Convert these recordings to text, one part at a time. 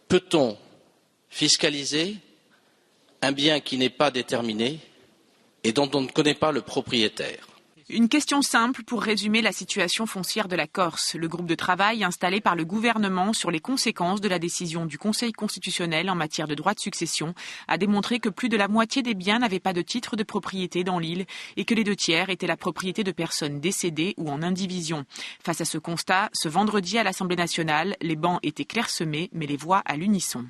Peut-on fiscaliser un bien qui n'est pas déterminé et dont on ne connaît pas le propriétaire? Une question simple pour résumer la situation foncière de la Corse. Le groupe de travail installé par le gouvernement sur les conséquences de la décision du Conseil constitutionnel en matière de droit de succession a démontré que plus de la moitié des biens n'avaient pas de titre de propriété dans l'île et que les 2/3 étaient la propriété de personnes décédées ou en indivision. Face à ce constat, ce vendredi à l'Assemblée nationale, les bancs étaient clairsemés mais les voix à l'unisson.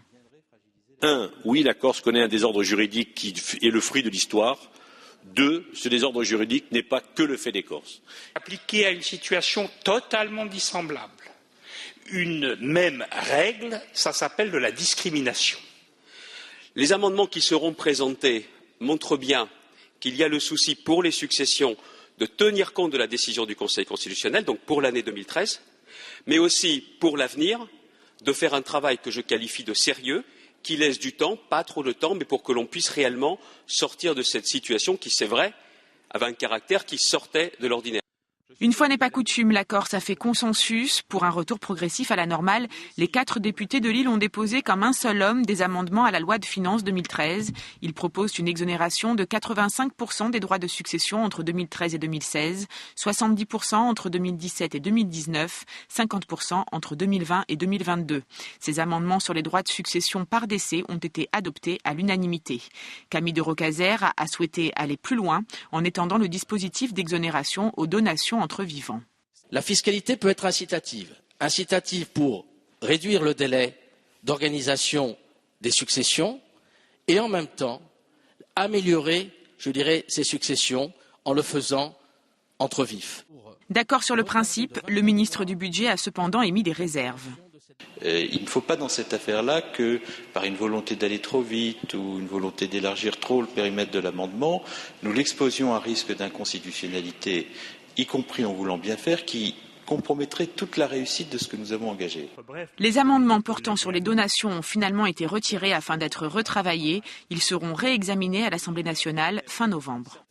Oui, la Corse connaît un désordre juridique qui est le fruit de l'histoire. 2, ce désordre juridique n'est pas que le fait des Corses. Appliqué à une situation totalement dissemblable, une même règle, ça s'appelle de la discrimination. Les amendements qui seront présentés montrent bien qu'il y a le souci pour les successions de tenir compte de la décision du Conseil constitutionnel, donc pour l'année 2013, mais aussi pour l'avenir, de faire un travail que je qualifie de sérieux, qui laisse du temps, pas trop de temps, mais pour que l'on puisse réellement sortir de cette situation qui, c'est vrai, avait un caractère qui sortait de l'ordinaire. Une fois n'est pas coutume, la Corse a fait consensus pour un retour progressif à la normale. Les 4 députés de l'île ont déposé comme un seul homme des amendements à la loi de finances 2013. Ils proposent une exonération de 85% des droits de succession entre 2013 et 2016, 70% entre 2017 et 2019, 50% entre 2020 et 2022. Ces amendements sur les droits de succession par décès ont été adoptés à l'unanimité. Camille de Rocazère a souhaité aller plus loin en étendant le dispositif d'exonération aux donations entre vivants. La fiscalité peut être incitative. Incitative pour réduire le délai d'organisation des successions et en même temps améliorer, je dirais, ces successions en le faisant entre vifs. D'accord sur le principe, le ministre du Budget a cependant émis des réserves. Il ne faut pas dans cette affaire-là que, par une volonté d'aller trop vite ou une volonté d'élargir trop le périmètre de l'amendement, nous l'exposions à un risque d'inconstitutionnalité, y compris en voulant bien faire, qui compromettrait toute la réussite de ce que nous avons engagé. Les amendements portant sur les donations ont finalement été retirés afin d'être retravaillés. Ils seront réexaminés à l'Assemblée nationale fin novembre.